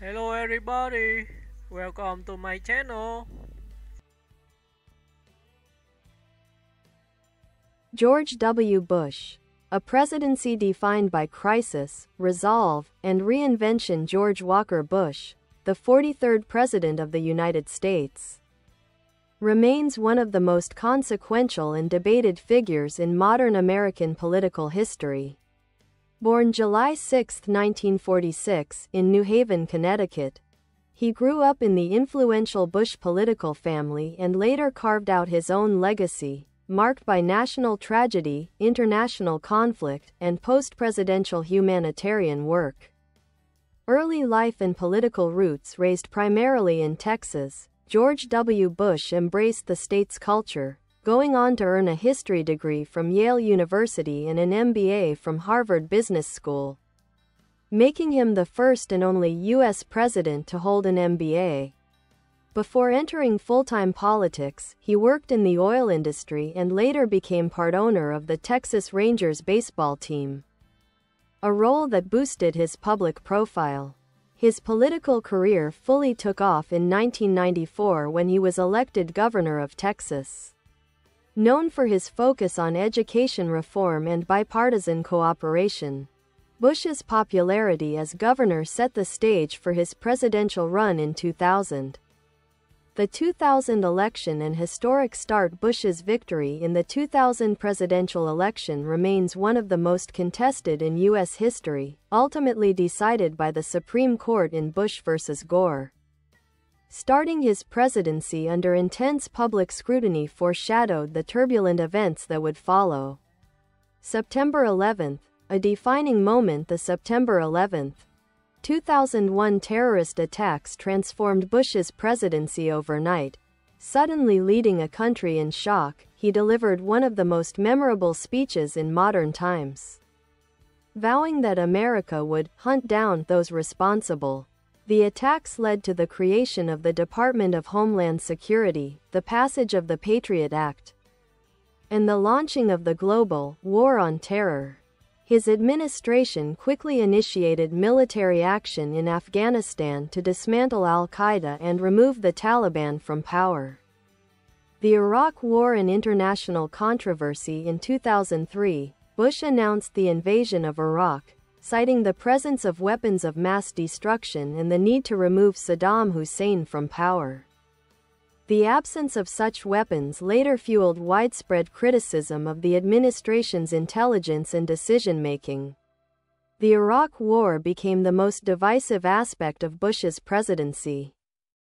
Hello everybody, welcome to my channel. George W. Bush. A presidency defined by crisis, resolve, and reinvention. George Walker Bush, the 43rd President of the United States, remains one of the most consequential and debated figures in modern American political history. Born July 6, 1946, in New Haven, Connecticut, he grew up in the influential Bush political family and later carved out his own legacy, marked by national tragedy, international conflict, and post-presidential humanitarian work. Early life and political roots. Raised primarily in Texas, George W. Bush embraced the state's culture, going on to earn a history degree from Yale University and an MBA from Harvard Business School, making him the first and only U.S. president to hold an MBA. Before entering full-time politics, he worked in the oil industry and later became part owner of the Texas Rangers baseball team, a role that boosted his public profile. His political career fully took off in 1994 when he was elected governor of Texas. Known for his focus on education reform and bipartisan cooperation, Bush's popularity as governor set the stage for his presidential run in 2000. The 2000 election, an historic start. Bush's victory in the 2000 presidential election remains one of the most contested in U.S. history, ultimately decided by the Supreme Court in Bush v. Gore. Starting his presidency under intense public scrutiny foreshadowed the turbulent events that would follow. September 11, a defining moment. The September 11, 2001 terrorist attacks transformed Bush's presidency overnight. Suddenly leading a country in shock, he delivered one of the most memorable speeches in modern times, vowing that America would hunt down those responsible. The attacks led to the creation of the Department of Homeland Security, the passage of the Patriot Act, and the launching of the global war on terror. His administration quickly initiated military action in Afghanistan to dismantle al-Qaeda and remove the Taliban from power. The Iraq War and international controversy. In 2003, Bush announced the invasion of Iraq, citing the presence of weapons of mass destruction and the need to remove Saddam Hussein from power. The absence of such weapons later fueled widespread criticism of the administration's intelligence and decision-making. The Iraq War became the most divisive aspect of Bush's presidency,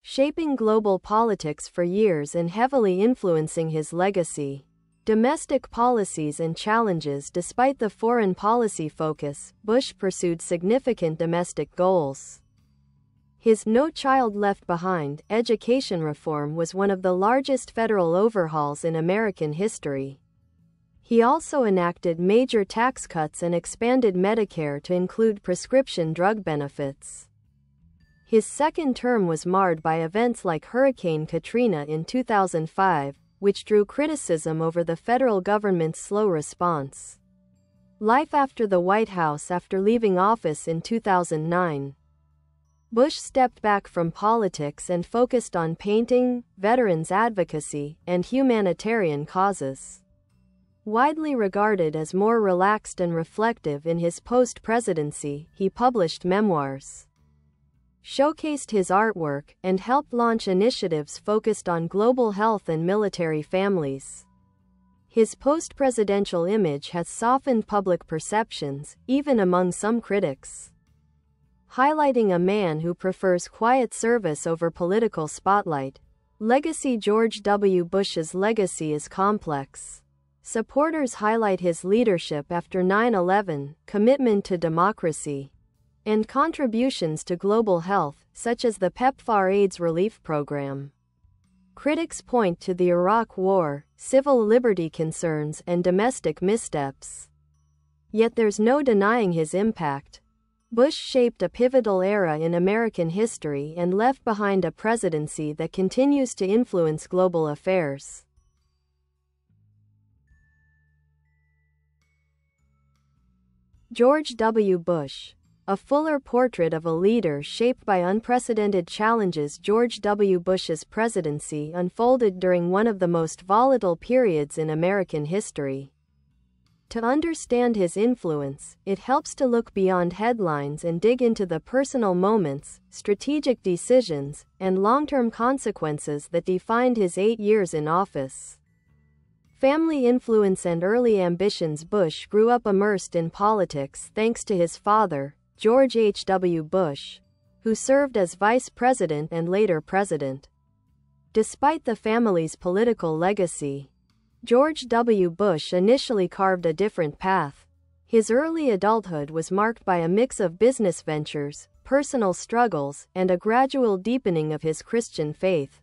shaping global politics for years and heavily influencing his legacy. Domestic policies and challenges. Despite the foreign policy focus, Bush pursued significant domestic goals. His No Child Left Behind education reform was one of the largest federal overhauls in American history. He also enacted major tax cuts and expanded Medicare to include prescription drug benefits. His second term was marred by events like Hurricane Katrina in 2005, which drew criticism over the federal government's slow response. Life after the White House. After leaving office in 2009, Bush stepped back from politics and focused on painting, veterans advocacy, and humanitarian causes. Widely regarded as more relaxed and reflective in his post-presidency, he published memoirs, showcased his artwork, and helped launch initiatives focused on global health and military families. His post-presidential image has softened public perceptions, even among some critics, highlighting a man who prefers quiet service over political spotlight. Legacy. George W. Bush's legacy is complex. Supporters highlight his leadership after 9/11, commitment to democracy, and contributions to global health, such as the PEPFAR AIDS relief program. Critics point to the Iraq War, civil liberty concerns, and domestic missteps. Yet there's no denying his impact. Bush shaped a pivotal era in American history and left behind a presidency that continues to influence global affairs. George W. Bush. A fuller portrait of a leader shaped by unprecedented challenges. George W. Bush's presidency unfolded during one of the most volatile periods in American history. To understand his influence, it helps to look beyond headlines and dig into the personal moments, strategic decisions, and long-term consequences that defined his 8 years in office. Family influence and early ambitions. Bush grew up immersed in politics thanks to his father, George H. W. Bush, who served as vice president and later president. Despite the family's political legacy, George W. Bush initially carved a different path. His early adulthood was marked by a mix of business ventures, personal struggles, and a gradual deepening of his Christian faith,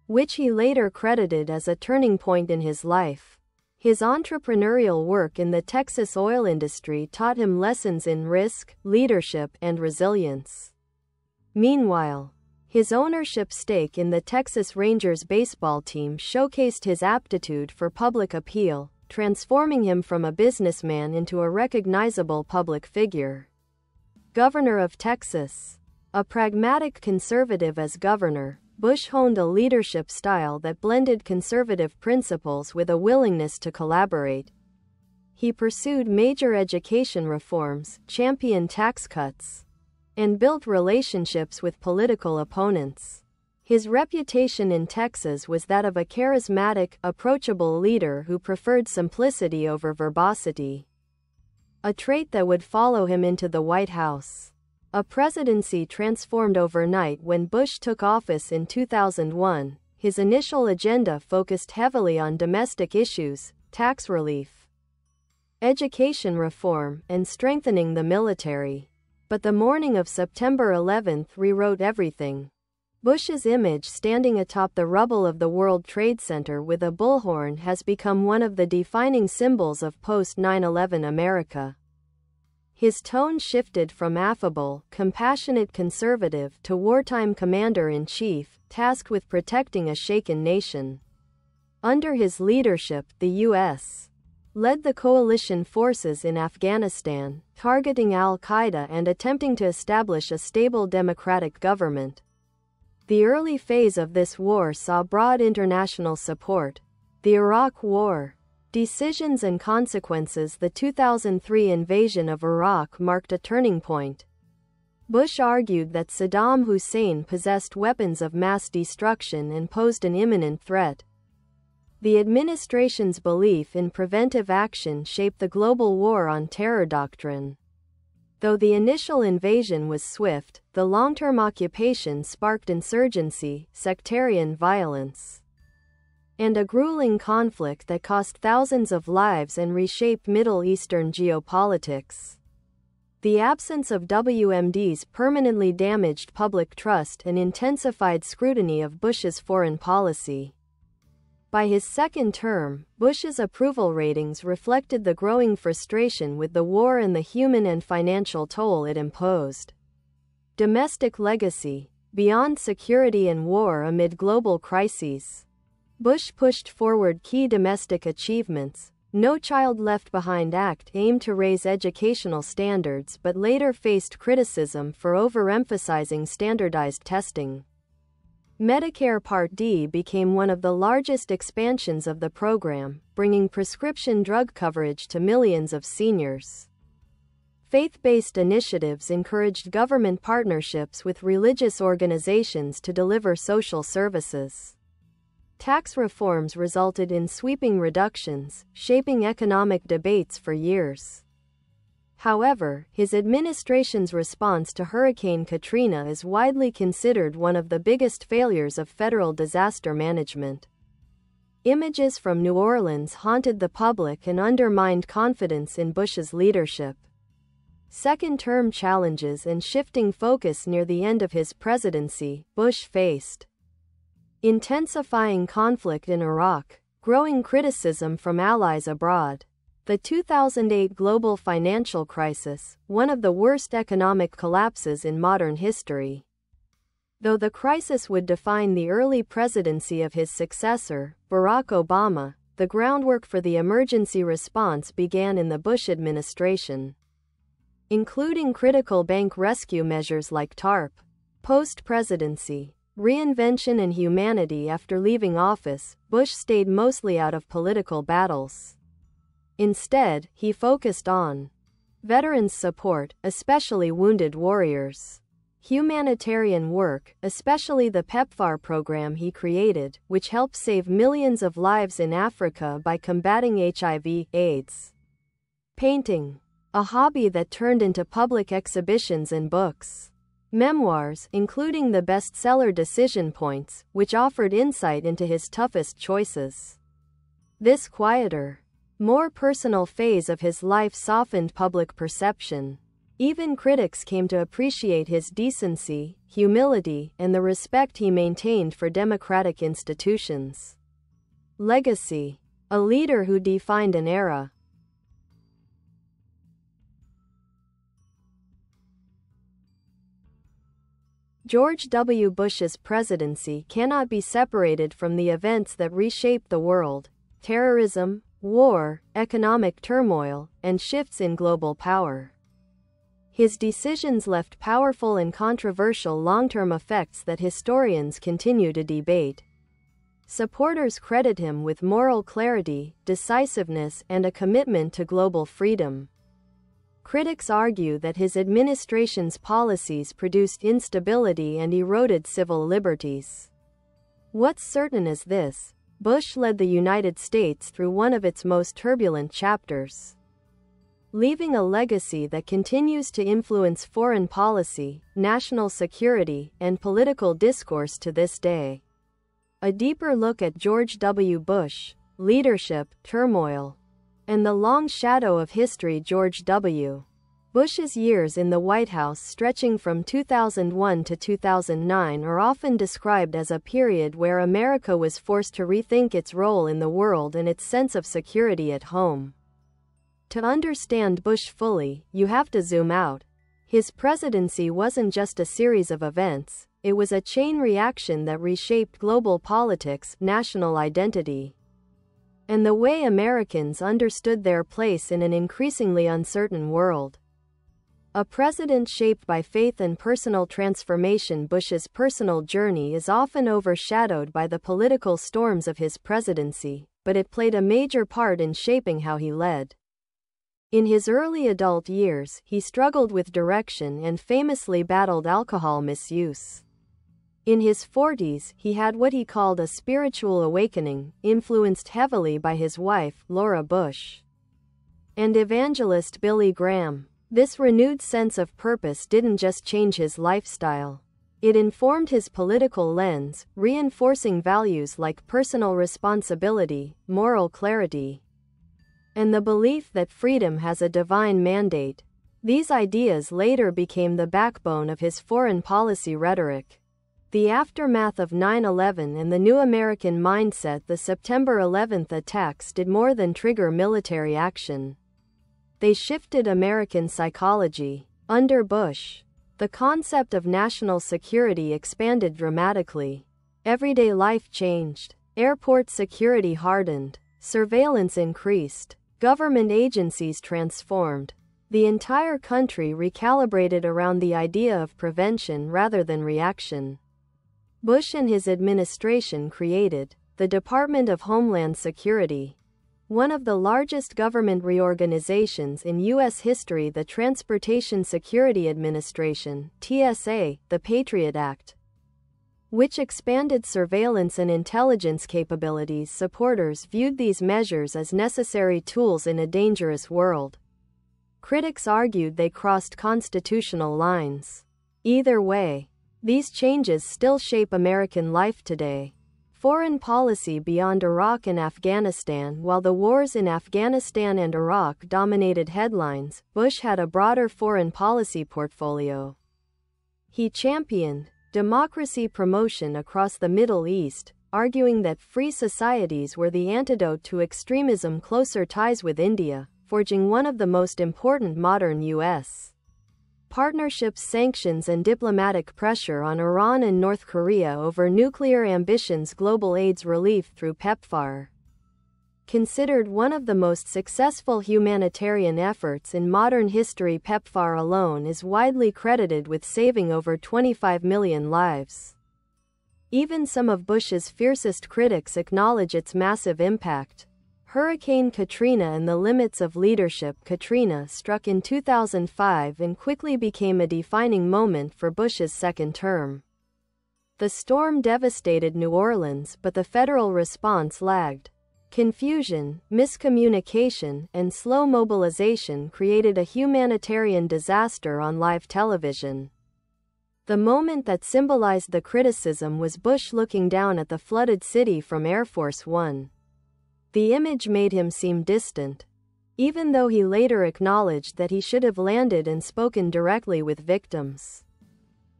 which he later credited as a turning point in his life. His entrepreneurial work in the Texas oil industry taught him lessons in risk, leadership, and resilience. Meanwhile, his ownership stake in the Texas Rangers baseball team showcased his aptitude for public appeal, transforming him from a businessman into a recognizable public figure. Governor of Texas. A pragmatic conservative as governor, Bush honed a leadership style that blended conservative principles with a willingness to collaborate. He pursued major education reforms, championed tax cuts, and built relationships with political opponents. His reputation in Texas was that of a charismatic, approachable leader who preferred simplicity over verbosity, a trait that would follow him into the White House. A presidency transformed overnight when Bush took office in 2001. His initial agenda focused heavily on domestic issues, tax relief, education reform, and strengthening the military. But the morning of September 11 rewrote everything. Bush's image standing atop the rubble of the World Trade Center with a bullhorn has become one of the defining symbols of post-9/11 America. His tone shifted from affable, compassionate conservative to wartime commander-in-chief, tasked with protecting a shaken nation. Under his leadership, the U.S. led the coalition forces in Afghanistan, targeting al-Qaeda and attempting to establish a stable democratic government. The early phase of this war saw broad international support. The Iraq War. Decisions and consequences. The 2003 invasion of Iraq marked a turning point. Bush argued that Saddam Hussein possessed weapons of mass destruction and posed an imminent threat. The administration's belief in preventive action shaped the global war on terror doctrine. Though the initial invasion was swift, the long-term occupation sparked insurgency, sectarian violence, and a grueling conflict that cost thousands of lives and reshaped Middle Eastern geopolitics. The absence of WMDs permanently damaged public trust and intensified scrutiny of Bush's foreign policy. By his second term, Bush's approval ratings reflected the growing frustration with the war and the human and financial toll it imposed. Domestic legacy. Beyond security and war amid global crises, Bush pushed forward key domestic achievements. No Child Left Behind Act aimed to raise educational standards but later faced criticism for overemphasizing standardized testing. Medicare Part D became one of the largest expansions of the program, bringing prescription drug coverage to millions of seniors. Faith-based initiatives encouraged government partnerships with religious organizations to deliver social services. Tax reforms resulted in sweeping reductions, shaping economic debates for years. However, his administration's response to Hurricane Katrina is widely considered one of the biggest failures of federal disaster management. Images from New Orleans haunted the public and undermined confidence in Bush's leadership. Second-term challenges and shifting focus. Near the end of his presidency, Bush faced intensifying conflict in Iraq, growing criticism from allies abroad, the 2008 global financial crisis, one of the worst economic collapses in modern history. Though the crisis would define the early presidency of his successor, Barack Obama, the groundwork for the emergency response began in the Bush administration. including critical bank rescue measures like TARP. Post-presidency, reinvention and humanity. After leaving office, Bush stayed mostly out of political battles. Instead, he focused on veterans support, especially wounded warriors, humanitarian work, especially the PEPFAR program he created, which helped save millions of lives in Africa by combating HIV/AIDS, painting, a hobby that turned into public exhibitions and books, memoirs, including the bestseller Decision Points, which offered insight into his toughest choices. This quieter, more personal phase of his life softened public perception. Even critics came to appreciate his decency, humility, and the respect he maintained for democratic institutions. Legacy: a leader who defined an era. George W. Bush's presidency cannot be separated from the events that reshaped the world: terrorism, war, economic turmoil, and shifts in global power. His decisions left powerful and controversial long-term effects that historians continue to debate. Supporters credit him with moral clarity, decisiveness, and a commitment to global freedom. Critics argue that his administration's policies produced instability and eroded civil liberties. What's certain is this: Bush led the United States through one of its most turbulent chapters, leaving a legacy that continues to influence foreign policy, national security, and political discourse to this day. A deeper look at George W. Bush, leadership, turmoil, and the long shadow of history. George W. Bush's years in the White House, stretching from 2001 to 2009, are often described as a period where America was forced to rethink its role in the world and its sense of security at home. To understand Bush fully, you have to zoom out. His presidency wasn't just a series of events, it was a chain reaction that reshaped global politics, national identity, and the way Americans understood their place in an increasingly uncertain world. A president shaped by faith and personal transformation. Bush's personal journey is often overshadowed by the political storms of his presidency, but it played a major part in shaping how he led. In his early adult years, he struggled with direction and famously battled alcohol misuse. In his 40s, he had what he called a spiritual awakening, influenced heavily by his wife, Laura Bush, and evangelist Billy Graham. This renewed sense of purpose didn't just change his lifestyle. It informed his political lens, reinforcing values like personal responsibility, moral clarity, and the belief that freedom has a divine mandate. These ideas later became the backbone of his foreign policy rhetoric. The aftermath of 9/11 and the new American mindset. The September 11th attacks did more than trigger military action. They shifted American psychology. Under Bush, the concept of national security expanded dramatically. Everyday life changed. Airport security hardened. Surveillance increased. Government agencies transformed. The entire country recalibrated around the idea of prevention rather than reaction. Bush and his administration created the Department of Homeland Security, one of the largest government reorganizations in U.S. history. The Transportation Security Administration, TSA, the Patriot Act, which expanded surveillance and intelligence capabilities. Supporters viewed these measures as necessary tools in a dangerous world. Critics argued they crossed constitutional lines. Either way, these changes still shape American life today. Foreign policy beyond Iraq and Afghanistan. While the wars in Afghanistan and Iraq dominated headlines, Bush had a broader foreign policy portfolio. He championed democracy promotion across the Middle East, arguing that free societies were the antidote to extremism. Closer ties with India, forging one of the most important modern U.S. partnerships. Sanctions and diplomatic pressure on Iran and North Korea over nuclear ambitions. Global AIDS relief through PEPFAR. Considered one of the most successful humanitarian efforts in modern history, PEPFAR alone is widely credited with saving over 25 million lives. Even some of Bush's fiercest critics acknowledge its massive impact. Hurricane Katrina and the limits of leadership. Katrina struck in 2005 and quickly became a defining moment for Bush's second term. The storm devastated New Orleans, but the federal response lagged. Confusion, miscommunication, and slow mobilization created a humanitarian disaster on live television. The moment that symbolized the criticism was Bush looking down at the flooded city from Air Force One. The image made him seem distant, even though he later acknowledged that he should have landed and spoken directly with victims.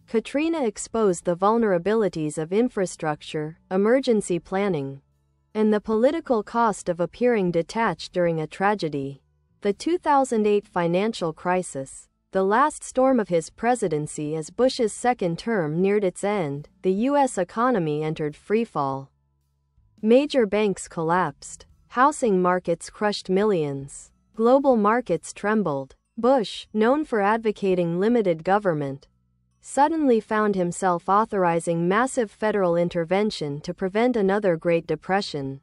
Katrina exposed the vulnerabilities of infrastructure, emergency planning, and the political cost of appearing detached during a tragedy. The 2008 financial crisis, the last storm of his presidency as Bush's second term neared its end, the U.S. economy entered freefall. Major banks collapsed. Housing markets crushed millions. Global markets trembled. Bush, known for advocating limited government, suddenly found himself authorizing massive federal intervention to prevent another Great Depression.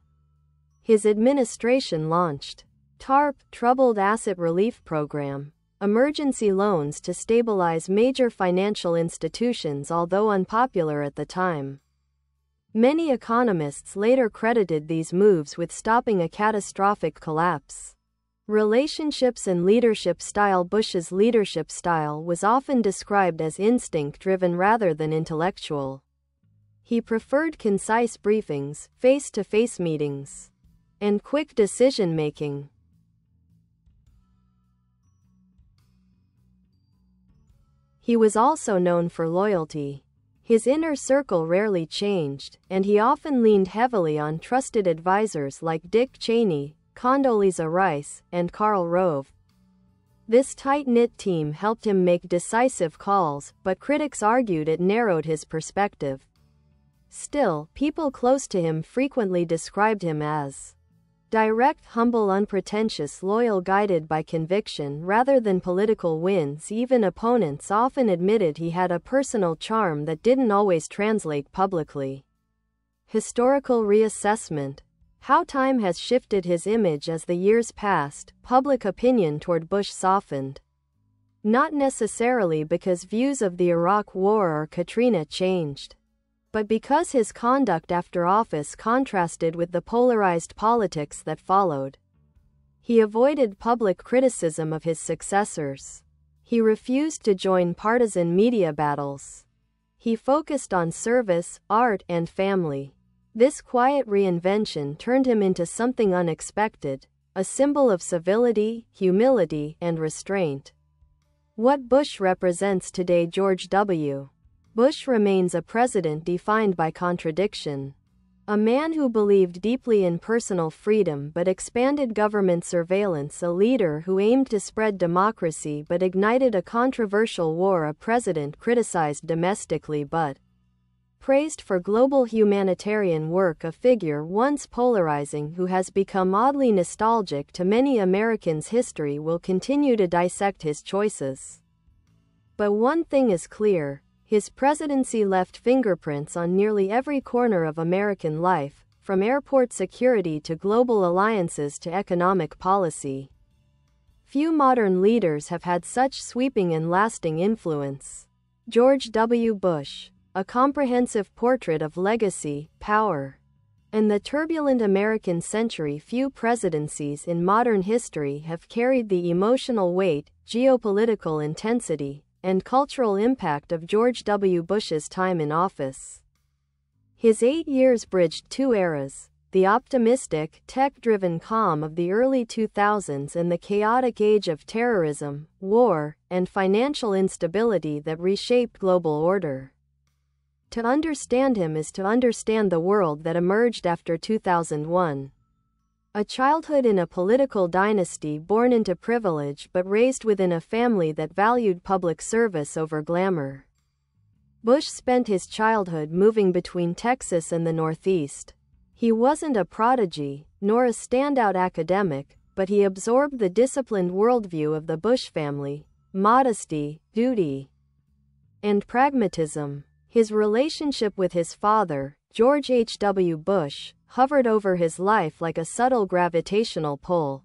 His administration launched TARP, Troubled Asset Relief Program, emergency loans to stabilize major financial institutions, although unpopular at the time. Many economists later credited these moves with stopping a catastrophic collapse. Relationships and leadership style. Bush's leadership style was often described as instinct-driven rather than intellectual. He preferred concise briefings, face-to-face meetings, and quick decision-making. He was also known for loyalty. His inner circle rarely changed, and he often leaned heavily on trusted advisors like Dick Cheney, Condoleezza Rice, and Karl Rove. This tight-knit team helped him make decisive calls, but critics argued it narrowed his perspective. Still, people close to him frequently described him as direct, humble, unpretentious, loyal, guided by conviction rather than political wins. Even opponents often admitted he had a personal charm that didn't always translate publicly. Historical reassessment. How time has shifted his image as the years passed. Public opinion toward Bush softened. Not necessarily because views of the Iraq War or Katrina changed, but because his conduct after office contrasted with the polarized politics that followed. He avoided public criticism of his successors. He refused to join partisan media battles. He focused on service, art, and family. This quiet reinvention turned him into something unexpected, a symbol of civility, humility, and restraint. What Bush represents today. George W. Bush remains a president defined by contradiction. A man who believed deeply in personal freedom but expanded government surveillance, a leader who aimed to spread democracy but ignited a controversial war, a president criticized domestically but praised for global humanitarian work, a figure once polarizing who has become oddly nostalgic to many Americans. History will continue to dissect his choices. But one thing is clear. His presidency left fingerprints on nearly every corner of American life, from airport security to global alliances to economic policy. Few modern leaders have had such sweeping and lasting influence. George W. Bush, a comprehensive portrait of legacy, power, and the turbulent American century. Few presidencies in modern history have carried the emotional weight, geopolitical intensity, and cultural impact of George W. Bush's time in office. His 8 years bridged two eras, the optimistic, tech-driven calm of the early 2000s and the chaotic age of terrorism, war, and financial instability that reshaped global order. To understand him is to understand the world that emerged after 2001. A childhood in a political dynasty, born into privilege but raised within a family that valued public service over glamour. Bush spent his childhood moving between Texas and the Northeast. He wasn't a prodigy, nor a standout academic, but he absorbed the disciplined worldview of the Bush family: modesty, duty, and pragmatism. His relationship with his father, George H.W. Bush, hovered over his life like a subtle gravitational pull.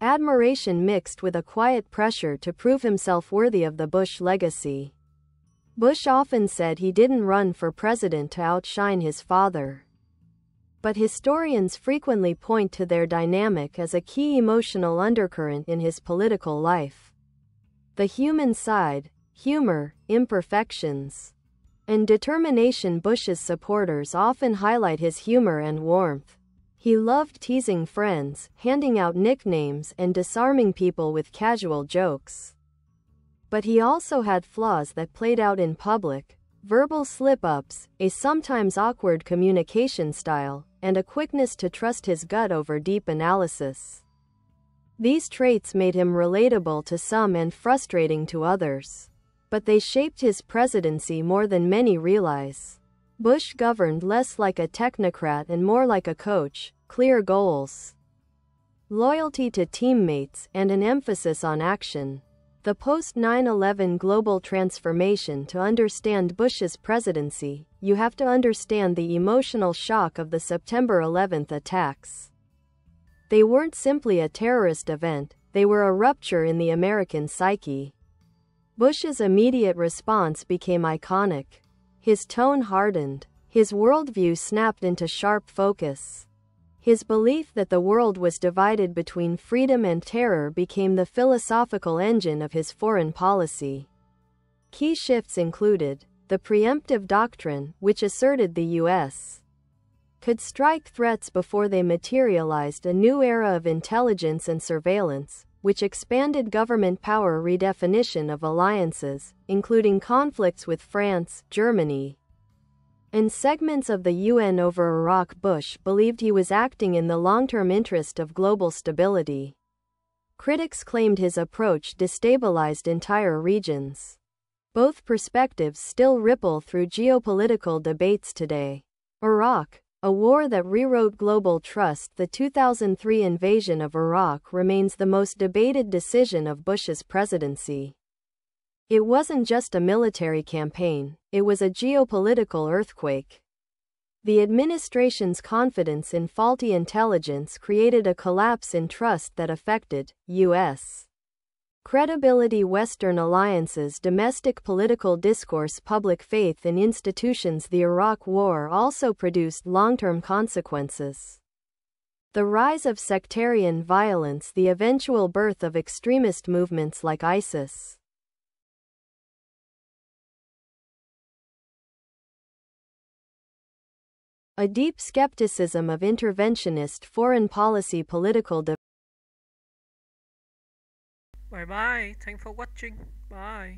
Admiration mixed with a quiet pressure to prove himself worthy of the Bush legacy. Bush often said he didn't run for president to outshine his father. But historians frequently point to their dynamic as a key emotional undercurrent in his political life. The human side, humor, imperfections, and determination. Bush's supporters often highlight his humor and warmth. He loved teasing friends, handing out nicknames, and disarming people with casual jokes. But he also had flaws that played out in public: verbal slip-ups, a sometimes awkward communication style, and a quickness to trust his gut over deep analysis. These traits made him relatable to some and frustrating to others. But they shaped his presidency more than many realize. Bush governed less like a technocrat and more like a coach: clear goals, loyalty to teammates, and an emphasis on action. The post-9/11 global transformation. To understand Bush's presidency, you have to understand the emotional shock of the September 11th attacks. They weren't simply a terrorist event, they were a rupture in the American psyche. Bush's immediate response became iconic. His tone hardened. His worldview snapped into sharp focus. His belief that the world was divided between freedom and terror became the philosophical engine of his foreign policy. Key shifts included the preemptive doctrine, which asserted the U.S. could strike threats before they materialized; a new era of intelligence and surveillance, which expanded government power; redefinition of alliances, including conflicts with France, Germany, and segments of the UN over Iraq. Bush believed he was acting in the long-term interest of global stability. Critics claimed his approach destabilized entire regions. Both perspectives still ripple through geopolitical debates today. Iraq, a war that rewrote global trust. The 2003 invasion of Iraq remains the most debated decision of Bush's presidency. It wasn't just a military campaign, it was a geopolitical earthquake. The administration's confidence in faulty intelligence created a collapse in trust that affected U.S. credibility, Western alliances, domestic political discourse, public faith in institutions. The Iraq War also produced long-term consequences. The rise of sectarian violence, the eventual birth of extremist movements like ISIS, a deep skepticism of interventionist foreign policy. Political Bye bye. Thanks for watching. Bye.